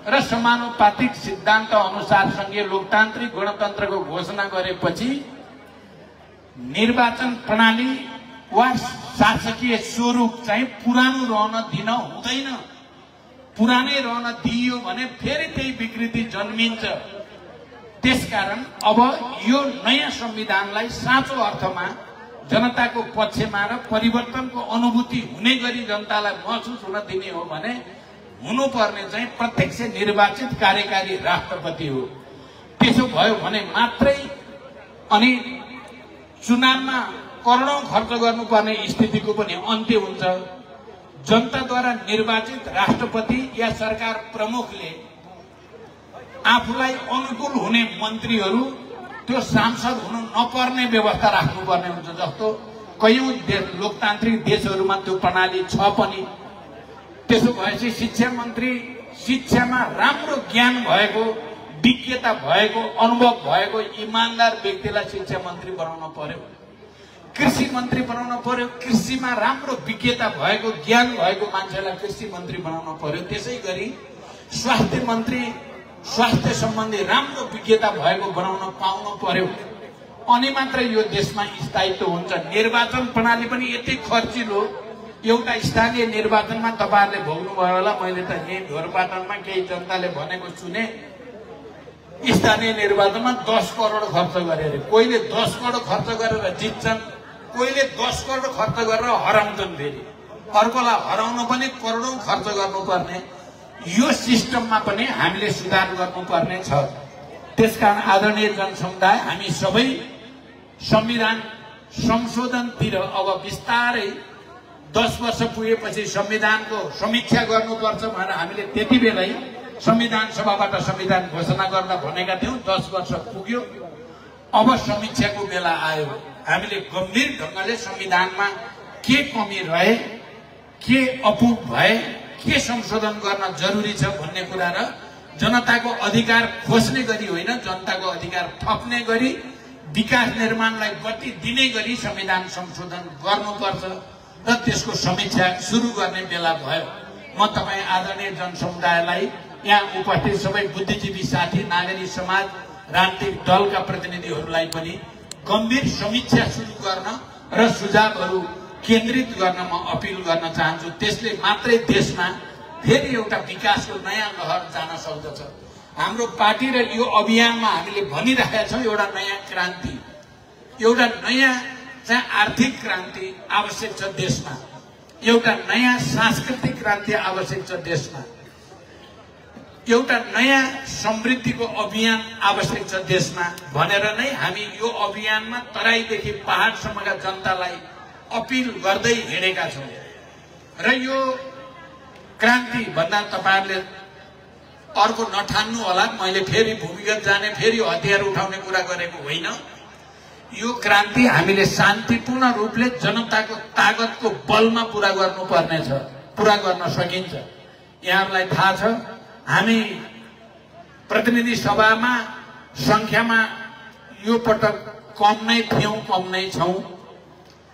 र समानुपातिक सिद्धान्त अनुसार संघीय लोकतान्त्रिक गणतन्त्रको घोषणा गरेपछि निर्वाचन प्रणाली वा शासकीय स्वरूप चाहिँ पुरानो रहन दिन हुँदैन। पुरानै रहन दिइयो भने फेरि त्यही विकृति जन्मिन्छ। त्यसकारण अब यो नयाँ संविधानलाई साँचो अर्थमा जनताको पक्षमा र परिवर्तनको अनुभूति हुने गरी जनतालाई महसुस हुन दिने हो भने हुनुपर्ने चाहिँ प्रत्यक्ष निर्वाचित कार्यकारी राष्ट्रपति हो। त्यसो भयो भने मात्रै अनि चुनावमा करोडौं खर्च गर्नुपर्ने स्थितिको पनि अन्त्य हुन्छ। जनताद्वारा निर्वाचित राष्ट्रपति या सरकार प्रमुखले आफूलाई अनुकूल हुने मन्त्रीहरू त्यो सांसद हुन नपर्ने व्यवस्था राख्नुपर्ने हुन्छ। जस्तो कयौं लोकतान्त्रिक देशहरूमा त्यो प्रणाली छ पनि। त्यसो भएपछि शिक्षा मन्त्री शिक्षामा राम्रो ज्ञान भएको, विज्ञता भएको, अनुभव भएको इमानदार व्यक्तिलाई शिक्षा मन्त्री बनाउन पर्यो। कृषि मन्त्री बनाउन पर्यो, कृषिमा राम्रो विज्ञता भएको, ज्ञान भएको मान्छेलाई कृषि मन्त्री बनाउन पर्यो। त्यसै गरी स्वास्थ्य मन्त्री स्वास्थ्य सम्बन्धी राम्रो विज्ञता भएको बनाउन पाउन पर्यो। अनि मात्रै यो देशमा स्थायित्व हुन्छ। निर्वाचन प्रणाली पनि यति खर्चिलो। एउटा स्थानीय निर्वाचनमा तपाईहरुले भोग्नुभयो होला, मैले त यही ढोरपाटनमा केही जनताले भनेको सुने, स्थानीय निर्वाचनमा 10 करोड खर्च गरे अरे। कोहीले 10 करोड खर्च गरेर जित्छन्, कोहीले 10 करोड खर्च गरेर हराउँछन्। फेरि अर्कोलाई हराउन पनि करोडौं खर्च गर्नुपर्ने यो सिस्टममा पनि हामीले सुधार गर्नुपर्ने छ। त्यसकारण आदरणीय जनसमुदाय, हामी सबै संविधान संशोधनतिर अब बिस्तारै 10 वर्ष पुगेपछि संविधानको समीक्षा गर्नुपर्छ भनेर हामीले त्यति बेलै संविधान सभाबाट संविधान घोषणा गर्न भनेका थियौं। 10 वर्ष पुग्यो, अब समीक्षाको बेला आयो। हामीले गम्भीर ढंगले संविधानमा के कमी रहे, के अपुग भए, के संशोधन गर्न जरुरी छ भन्ने कुरा र जनताको अधिकार खोज्ने गरी होइन, जनताको अधिकार थप्ने गरी विकास निर्माणलाई गति दिने गरी संविधान संशोधन गर्नुपर्छ र त्यसको समीक्षा सुरु गर्ने बेला भयो। म तपाईं आदरणीय जनसमुदायलाई, यहाँ उपस्थित सबै बुद्धिजीवी साथी, नागरिक समाज, राजनीतिक दलका प्रतिनिधिहरूलाई पनि गम्भीर समीक्षा सुरु गर्न र सुझावहरू केन्द्रित गर्न म अपिल गर्न चाहन्छु। त्यसले मात्रै देशमा फेरि एउटा विकासको नयाँ लहर जान सक्दछ। हाम्रो पार्टी र यो अभियानमा हामीले भनिरहेका छौं, एउटा नयाँ क्रान्ति, एउटा नयाँ चाहिँ आर्थिक क्रान्ति आवश्यक छ देशमा, एउटा नयाँ सांस्कृतिक क्रान्ति आवश्यक छ देशमा, एउटा नयाँ समृद्धिको अभियान आवश्यक छ देशमा भनेर नै हामी यो अभियानमा तराईदेखि पहाडसम्मका जनतालाई अपिल गर्दै हिँडेका छौं। र यो क्रान्ति भन्दा तपाईहरुले अर्को नठान्नु होला, मैले फेरि भूमिगत जाने, फेरि हतियार उठाउने कुरा गरेको होइन। यो क्रान्ति हामीले शान्तिपूर्ण रूपले जनताको ताकतको बलमा पूरा गर्नुपर्ने छ, पूरा गर्न सकिन्छ। यहाँहरुलाई थाहा छ, हामी प्रतिनिधि सभामा संख्यामा यो पटक कम नै थियौं, कम नै छौं।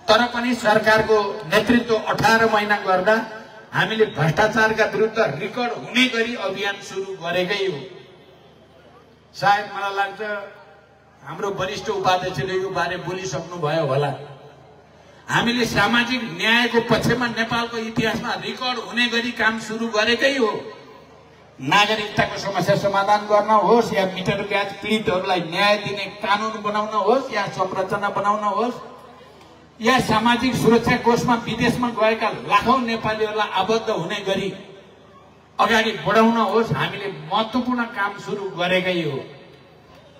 तर पनि सरकारको नेतृत्व 18 महिना गर्दा हामीले भ्रष्टाचारका विरुद्ध रेकर्ड हुने गरी अभियान सुरु गरेकै हो। सायद मलाई लाग्छ हाम्रो वरिष्ठ उपाध्यक्षले यो बारे बोलिसक्नु भयो होला। हामीले सामाजिक न्यायको पक्षमा नेपालको इतिहासमा रेकर्ड हुने गरी काम सुरु गरेकै हो। नागरिकताको समस्या समाधान गर्न होस्, या मिटर ब्याज पीडितहरूलाई न्याय दिने कानून बनाउन होस्, या संरचना बनाउन होस्, या सामाजिक सुरक्षा कोषमा विदेशमा गएका लाखौं नेपालीहरूलाई आबद्ध हुने गरी अगाडि बढाउन होस्, हामीले महत्त्वपूर्ण काम सुरु गरेकै हो।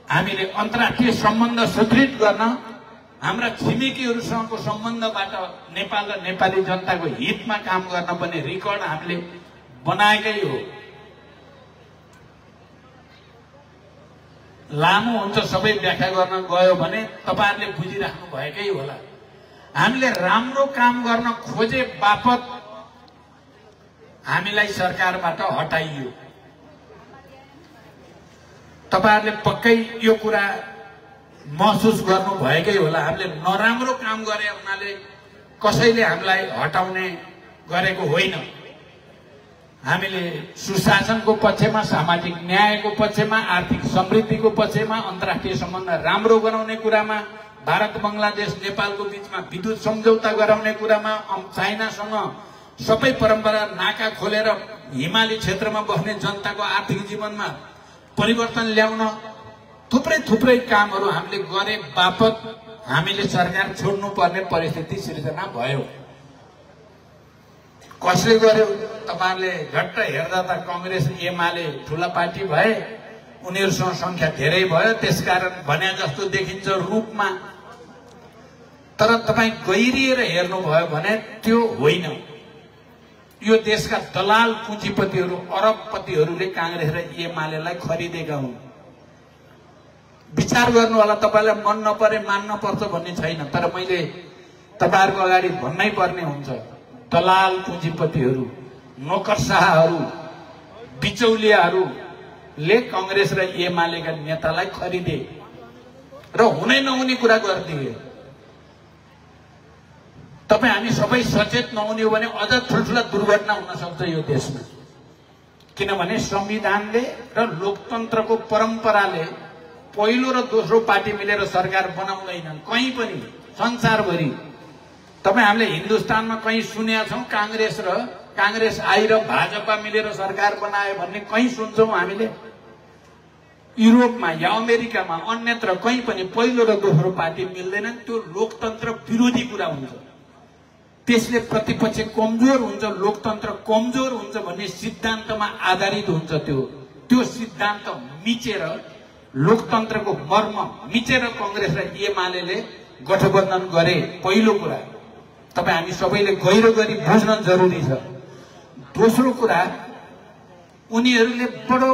हामीले अन्तर्राष्ट्रिय सम्बन्ध सुदृढ गर्न, हाम्रा छिमेकीहरूसँगको सम्बन्धबाट नेपाल र नेपाली जनताको हितमा काम गर्न पनि रेकर्ड हामीले बनाएकै हो। लामो हुन्छ, सबै व्याख्या गर्न गयो भने तपाईहरुले बुझिराख्नु भएकै होला। हामीले राम्रो काम गर्न खोजे बापत हामीलाई सरकारबाट हटाइयो। तपाईहरुले पक्कै यो कुरा महसुस गर्नु भएकै होला। हामीले नराम्रो काम गरे हुनाले कसैले हामीलाई हटाउने गरेको होइन। हामीले सुशासनको पक्षमा, सामाजिक न्यायको पक्षमा, आर्थिक समृद्धिको पक्षमा, अन्तर्राष्ट्रिय सम्बन्ध राम्रो गराउने कुरामा, भारत बंगलादेश नेपालको बीचमा विद्युत सम्झौता गराउने कुरामा, चाइनासँग सबै परम्परा नाका खोलेर हिमाली क्षेत्रमा बस्ने जनताको आर्थिक जीवनमा परिवर्तन ल्याउन थुप्रै थुप्रै कामहरू हामीले गरे बापत हामीले सरकार छोड्नु पर्ने परिस्थिति सिर्जना भयो। कसले गर्यो? तपाईहरुले झट्ट हेर्दा त कांग्रेस एमाले ठूला पार्टी भए, उनीहरुसँग संख्या धेरै भयो, त्यसकारण भने जस्तो देखिन्छ रूपमा। तर तपाई गहिरिएर हेर्नु भयो भने त्यो होइन। यो देशका दलाल पुँजीपतिहरू, अरबपतिहरूले कांग्रेस र एमालेलाई खरिदेका हुन्। विचार गर्नु होला। तपाईलाई मन नपरे मान्न पर्छ भन्ने छैन, तर मैले तपाईहरुको अगाडि भन्नै पर्ने हुन्छ। दलाल पुँजीपतिहरू, नोकरशाहहरू, बिचौलियाहरूले कांग्रेस र एमालेका नेतालाई खरिदे र हुनै नहुने कुरा गरिदिए। तपाई हामी सबै सचेत नहुने हो भने अझ ठुलठुला दुर्घटना हुन सक्छ यो देशमा। किनभने संविधानले र लोकतन्त्रको परम्पराले पहिलो र दोस्रो पार्टी मिलेर सरकार बनाउँदैनन् कहीँ पनि संसारभरि। तपाई हामीले हिन्दुस्तानमा कहीँ सुनेका छौं कांग्रेस आई र भाजपा मिलेर सरकार बनाए भन्ने कहीँ सुन्छौं हामीले? युरोपमा या अमेरिकामा अन्यत्र कहीँ पनि पहिलो र दोस्रो पार्टी मिल्दैनन्। त्यो लोकतन्त्र विरोधी कुरा हुन्छ। त्यसले प्रतिपक्ष कमजोर हुन्छ, लोकतन्त्र कमजोर हुन्छ भन्ने सिद्धान्तमा आधारित हुन्छ। त्यो सिद्धान्त मिचेर लोकतन्त्रको मर्म मिचेर कांग्रेस र एमालेले गठबन्धन गरे। पहिलो कुरा तपाई हामी सबैले गहिरो गरी बुझ्न जरुरी छ। दोस्रो कुरा, उनीहरूले बडो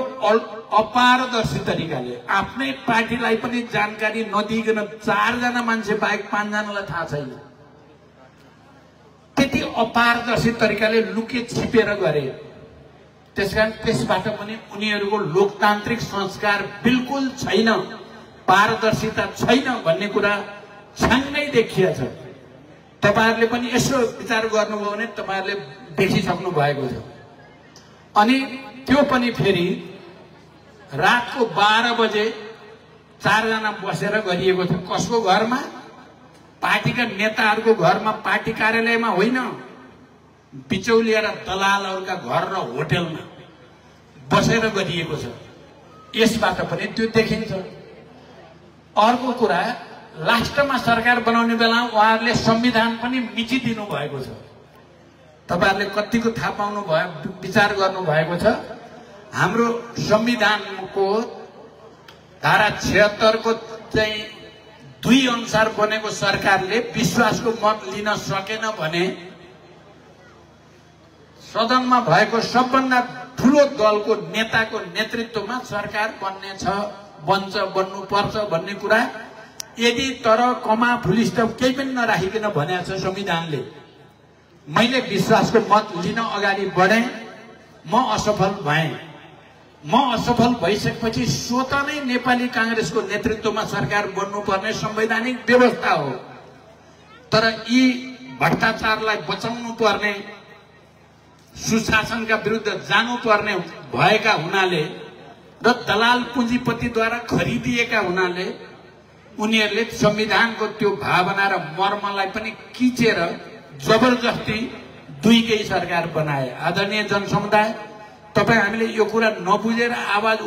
अपारदर्शी तरिकाले आफ्नै पार्टीलाई पनि जानकारी नदिइकन 4 जना मान्छे बाहेक 5 जनालाई थाहा छैन, त्यति अपारदर्शी तरिकाले लुके छिपेर गरे। त्यसकारण त्यसबाट पनि उनीहरूको लोकतान्त्रिक संस्कार बिल्कुल छैन, पारदर्शिता छैन भन्ने कुरा छान्नै देखिएको छ। तपाईहरुले पनि यसो विचार गर्नुभयो भने तपाईहरुले देखिसक्नु भएको छ। अनि त्यो पनि फेरि रातको 12 बजे 4 जना बसेर गरिएको छ। कसको घरमा? पार्टीका नेताहरूको घरमा, पार्टी कार्यालयमा होइन, बिचौलिया र दलालहरूका घर र होटलमा बसेर गरिएको छ। यसबाट पनि त्यो देखिन्छ। अर्को कुरा, लास्टमा सरकार बनाउने बेला उहाँहरूले संविधान पनि मिचिदिनु भएको छ। तपाईहरुले कतिको थाहा पाउनु भयो, विचार गर्नु भएको छ? हाम्रो संविधानको धारा 76 को चाहिँ 2 अनुसार बनेको सरकारले विश्वासको मत लिन सकेन भने सदनमा भएको सबभन्दा ठूलो दलको नेताको नेतृत्वमा सरकार बन्नुपर्छ भन्ने कुरा यदि तर कमा फुलिस्टप केही पनि नराखिकन भनेको छ संविधानले। मैले विश्वासको मत लिन अगाडि बढे, म असफल भएँ। म असफल भइसकेपछि स्वतः नै नेपाली कांग्रेसको नेतृत्वमा सरकार बन्नुपर्ने संवैधानिक व्यवस्था हो। तर यी भ्रष्टाचारलाई बचाउनु पर्ने, सुशासनका विरुद्ध जानुपर्ने भएका हुनाले र दलाल पुँजीपतिद्वारा खरिदिएका हुनाले उनीहरूले संविधानको त्यो भावना र मर्मलाई पनि किचेर जबरजस्ती दुईकै सरकार बनाए। आदरणीय जनसमुदाय, तपाई हामीले यो कुरा नबुझेर आवाज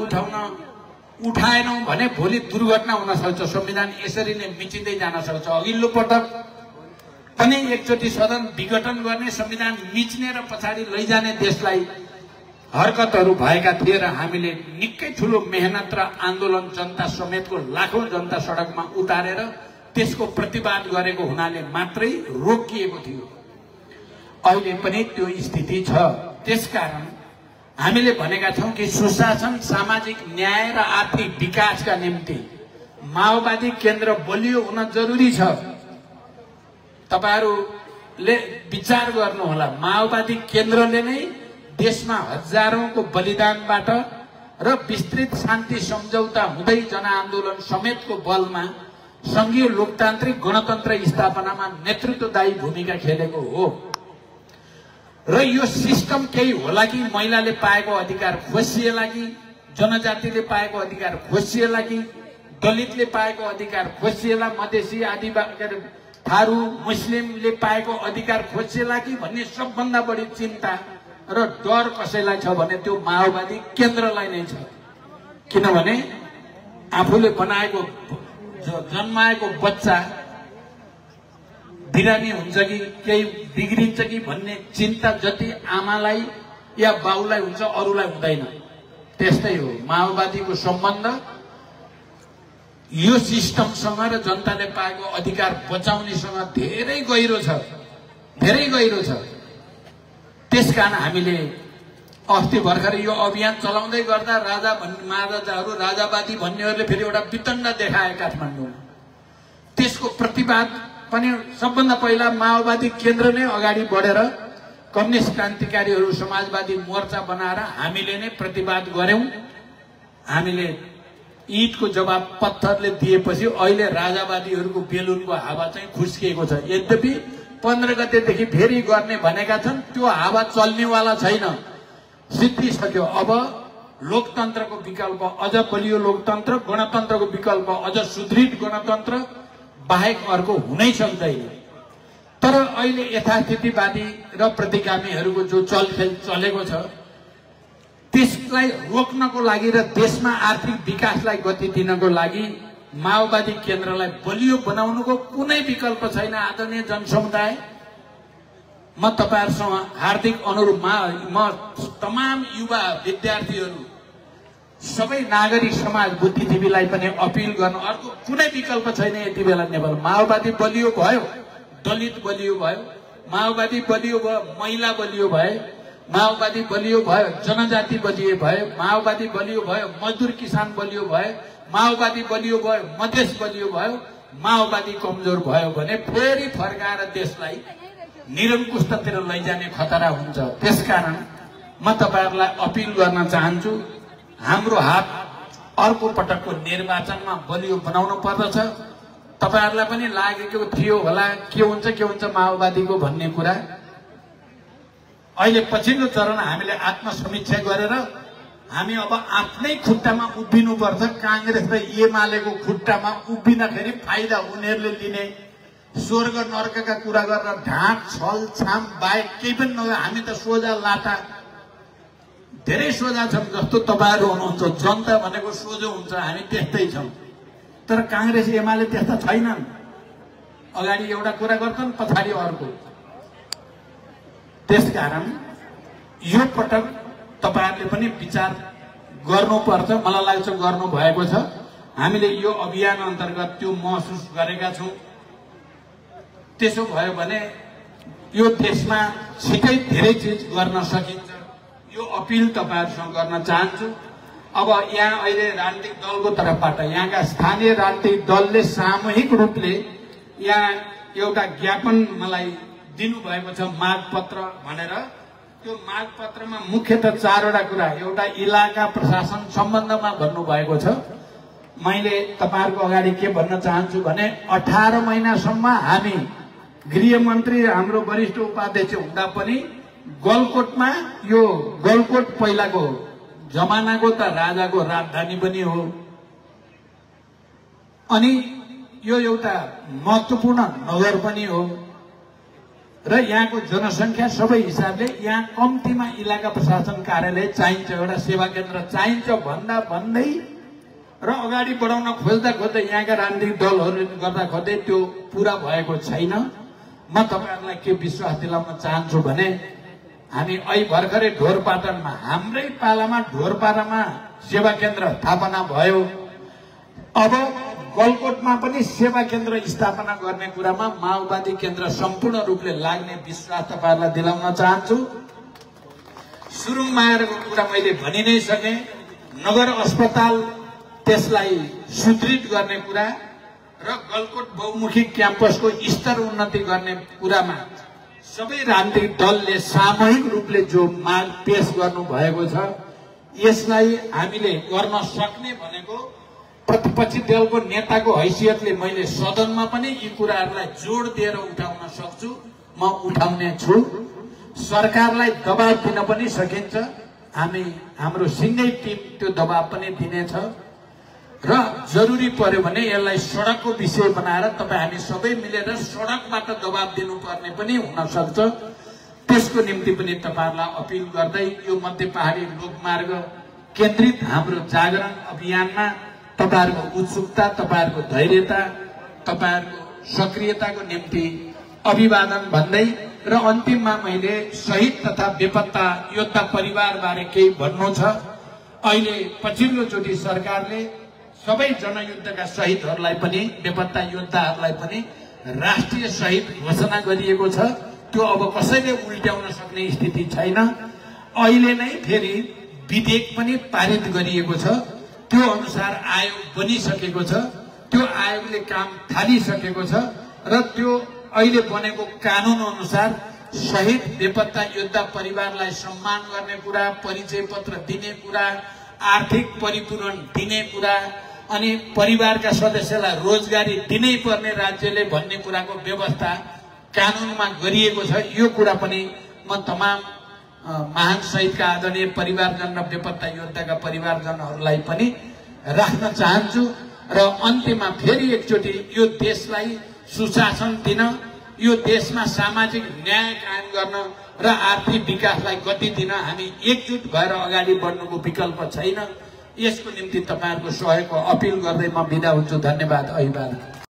उठाएनौं भने भोलि दुर्घटना हुन सक्छ। संविधान यसरी नै मिचिँदै जान सक्छ। अघिल्लो पटक पनि एकचोटि सदन विघटन गर्ने, संविधान मिच्ने र पछाडि लैजाने देशलाई हरकतहरू भएका थिए र हामीले निकै ठूलो मेहनत र आन्दोलन, जनता समेतको लाखौं जनता सडकमा उतारेर त्यसको प्रतिवाद गरेको हुनाले मात्रै रोकिएको थियो। अहिले पनि त्यो स्थिति छ। त्यसकारण हामीले भनेका छौं कि सुशासन, सामाजिक न्याय र आर्थिक विकासका निम्ति माओवादी केन्द्र बलियो हुन जरुरी छ। तपाईहरुले विचार गर्नुहोला, माओवादी केन्द्रले नै देशमा हजारौंको बलिदानबाट र विस्तृत शान्ति सम्झौता हुँदै जनआन्दोलन समेतको बलमा संघीय लोकतान्त्रिक गणतन्त्र स्थापनामा नेतृत्वदायी भूमिका खेलेको हो र यो सिस्टम केही होला कि महिलाले पाएको अधिकार खोसिएला कि जनजातिले पाएको अधिकार खोसिएला कि दलितले पाएको अधिकार खोसिएला मधेसी आदिवासी थारू मुस्लिमले पाएको अधिकार खोसिएला कि भन्ने सबभन्दा बढी चिन्ता र डर कसैलाई छ भने त्यो माओवादी केन्द्रलाई नै छ। किनभने आफूले बनाएको जन्माएको बच्चा बिरामी हुन्छ कि केही बिग्रिन्छ कि भन्ने चिन्ता जति आमालाई या बाउलाई हुन्छ अरूलाई हुँदैन। त्यस्तै हो माओवादीको सम्बन्ध यो सिस्टमसँग र जनताले पाएको अधिकार बचाउनेसँग धेरै गहिरो छ, धेरै गहिरो छ। त्यसकारण हामीले अस्ति भर्खर यो अभियान चलाउँदै गर्दा महाराजाहरू राजावादी भन्नेहरूले फेरि एउटा वितण्ड देखाए काठमाडौँमा। त्यसको प्रतिवाद पनि सबभन्दा पहिला माओवादी केन्द्र नै अगाडि बढेर कम्युनिस्ट क्रान्तिकारीहरू समाजवादी मोर्चा बनाएर हामीले नै प्रतिवाद गर्यौं। हामीले ईटको जवाब पत्थरले दिएपछि अहिले राजावादीहरूको बेलुनको हावा चाहिँ खुस्किएको छ। यद्यपि 15 गतेदेखि फेरि गर्ने भनेका छन्, त्यो हावा चल्नेवाला छैन, सिद्धिसक्यो। अब लोकतन्त्रको विकल्प अझ बलियो लोकतन्त्र, गणतन्त्रको विकल्प अझ सुदृढ गणतन्त्र बाहेक अर्को हुनै सक्दैन। तर अहिले यथास्थितिवादी र प्रतिगामीहरूको जो चलखेल चलेको छ त्यसलाई रोक्नको लागि र देशमा आर्थिक विकासलाई गति दिनको लागि माओवादी केन्द्रलाई बलियो बनाउनुको कुनै विकल्प छैन। आदरणीय जनसमुदाय, म तपाईहरुसँग हार्दिक अनुरोध, म तमाम युवा विद्यार्थीहरू सबै नागरिक समाज बुद्धिजीवीलाई पनि अपील गर्नु, अर्को कुनै विकल्प छैन यति बेला नेपाल। माओवादी बलियो भयो, दलित बलियो भयो, माओवादी बलियो भयो, महिला बलियो भए, माओवादी बलियो भयो, जनजाति बलियो भयो, माओवादी बलियो भयो, मजदुर किसान बलियो भयो, माओवादी बलियो भयो, मधेस बलियो भयो, माओवादी कमजोर भयो भने फेरि फर्काएर देशलाई निरङ्कुशतातिर लैजाने खतरा हुन्छ। त्यसकारण म तपाईहरुलाई अपील गर्न चाहन्छु, हाम्रो हात अर्को पटकको निर्वाचनमा बलियो बनाउनु पर्दछ। तपाईहरुलाई पनि लागेको थियो होला के हुन्छ माओवादीको भन्ने कुरा। अहिले पछिल्लो चरण हामीले आत्मसमीक्षा गरेर हामी अब आफ्नै खुट्टामा उभिनु पर्छ। कांग्रेस र एमालेको खुट्टामा उभिनखेरि फाइदा उनीहरूले लिने, स्वर्ग नर्कका कुरा गरेर ढाँट छल छाम बाहेक केही पनि नभए हामी त सोझा लाटा, धेरै सोझा छौं। जस्तो तपाईहरु हुनुहुन्छ, जनता भनेको सोझो हुन्छ, हामी त्यस्तै छौं। तर कांग्रेस एमाले त्यस्ता छैनन्। अगाडि एउटा कुरा गर्छन्, पछाडि अर्को। त्यसकारण यो पटक तपाईहरुले पनि विचार गर्नुपर्छ। मलाई लाग्छ गर्नु भएको छ। हामीले यो अभियान अन्तर्गत त्यो महसुस गरेका छौं। त्यसो भयो भने यो देशमा छिटै धेरै चीज गर्न सकिन्छ। यो अपील तपाईहरुसँग गर्न चाहन्छु। अब यहाँ अहिले राजनीतिक दलको तर्फबाट यहाँका स्थानीय राजनीतिक दलले सामूहिक रूपले यहाँ एउटा ज्ञापन मलाई दिनुभएको छ, माग पत्र भनेर। त्यो माग पत्रमा मुख्यतः 4वटा कुरा, एउटा इलाका प्रशासन सम्बन्धमा भन्नुभएको छ। मैले तपाईहरुको अगाडि के भन्न चाहन्छु भने 18 महिनासम्म हामी गृहमन्त्री हाम्रो वरिष्ठ उपाध्यक्ष हुँदा पनि गलकोटमा, यो गलकोट पहिलाको जमानाको त राजाको राजधानी पनि हो, अनि यो एउटा महत्त्वपूर्ण नगर पनि हो र यहाँको जनसंख्या सबै हिसाबले यहाँ कम्तीमा इलाका प्रशासन कार्यालय चाहिन्छ, एउटा सेवा केन्द्र चाहिन्छ भन्दा भन्दै र अगाडि बढाउन खोज्दा खोज्दै यहाँका राजनीतिक दलहरूले गर्दा खोज्दै त्यो पूरा भएको छैन। म तपाईहरुलाई के विश्वास दिलाउन चाहन्छु भने हामी अहिले भर्खरै ढोरपाटनमा, हाम्रै पालामा ढोरपाटामा सेवा केन्द्र स्थापना भयो। अब गलकोटमा पनि सेवा केन्द्र स्थापना गर्ने कुरामा माओवादी केन्द्र सम्पूर्ण रूपले लाग्ने विश्वास तपाईहरुलाई दिलाउन चाहन्छु। सुरुङमायाको कुरा मैले भनि नै सके। नगर अस्पताल त्यसलाई सुदृढ गर्ने कुरा र गलकोट बहुमुखी क्याम्पसको स्तर उन्नति गर्ने कुरामा सबै राजनीतिक दलले सामूहिक रूपले जो माग पेश गर्नु भएको छ, यसलाई हामीले गर्न सक्ने भनेको प्रतिपक्षी दलको नेताको हैसियतले मैले सदनमा पनि यी कुराहरूलाई जोड दिएर उठाउन सक्छु, म उठाउने छु। सरकारलाई दबाब दिन पनि सकिन्छ, हाम्रो सिङ्गै टिम त्यो दबाब पनि दिनेछ र जरुरी पर्यो भने यसलाई सडकको विषय बनाएर हामी सबै मिलेर सडकबाट दबाब दिनुपर्ने पनि हुन सक्छ। त्यसको निम्ति पनि तपाईहरुलाई अपिल गर्दै यो मध्य पहाडी लोकमार्ग केन्द्रित हाम्रो जागरण अभियानमा तपाईहरुको उत्सुकता, तपाईहरुको धैर्यता, तपाईहरुको सक्रियताको निम्ति अभिवादन भन्दै र अन्तिममा मैले शहीद तथा बेपत्ता योद्धा परिवार बारे केही भन्नु छ। अहिले पछिल्लो चोटि सरकारले सबै जनयुद्धका शहीदहरूलाई पनि, बेपत्ता योद्धाहरूलाई पनि राष्ट्रिय शहीद घोषणा गरिएको छ। त्यो अब कसैले उल्ट्याउन सक्ने स्थिति छैन। अहिले नै फेरि विधेयक पनि पारित गरिएको छ, त्यो अनुसार आयोग बनिसकेको छ, त्यो आयोगले काम थालिसकेको छ र त्यो अहिले बनेको कानून अनुसार शहीद बेपत्ता योद्धा परिवारलाई सम्मान गर्ने कुरा, परिचय पत्र दिने कुरा, आर्थिक परिपूरण दिने कुरा अनि परिवारका सदस्यलाई रोजगारी दिनै पर्ने राज्यले भन्ने कुराको व्यवस्था कानूनमा गरिएको छ। यो कुरा पनि म तमाम महान शहीदका आदरणीय परिवारजन र बेपत्ता योद्धाका परिवारजनहरूलाई पनि राख्न चाहन्छु र अन्त्यमा फेरि एकचोटि यो देशलाई सुशासन दिन, यो देशमा सामाजिक न्याय कायम गर्न र आर्थिक विकासलाई गति दिन हामी एकजुट भएर अगाडि बढ्नुको विकल्प छैन। यसको निम्ति तपाईहरुको सहयोगको अपिल गर्दै म बिदा हुन्छु। धन्यवाद। अभिवादन।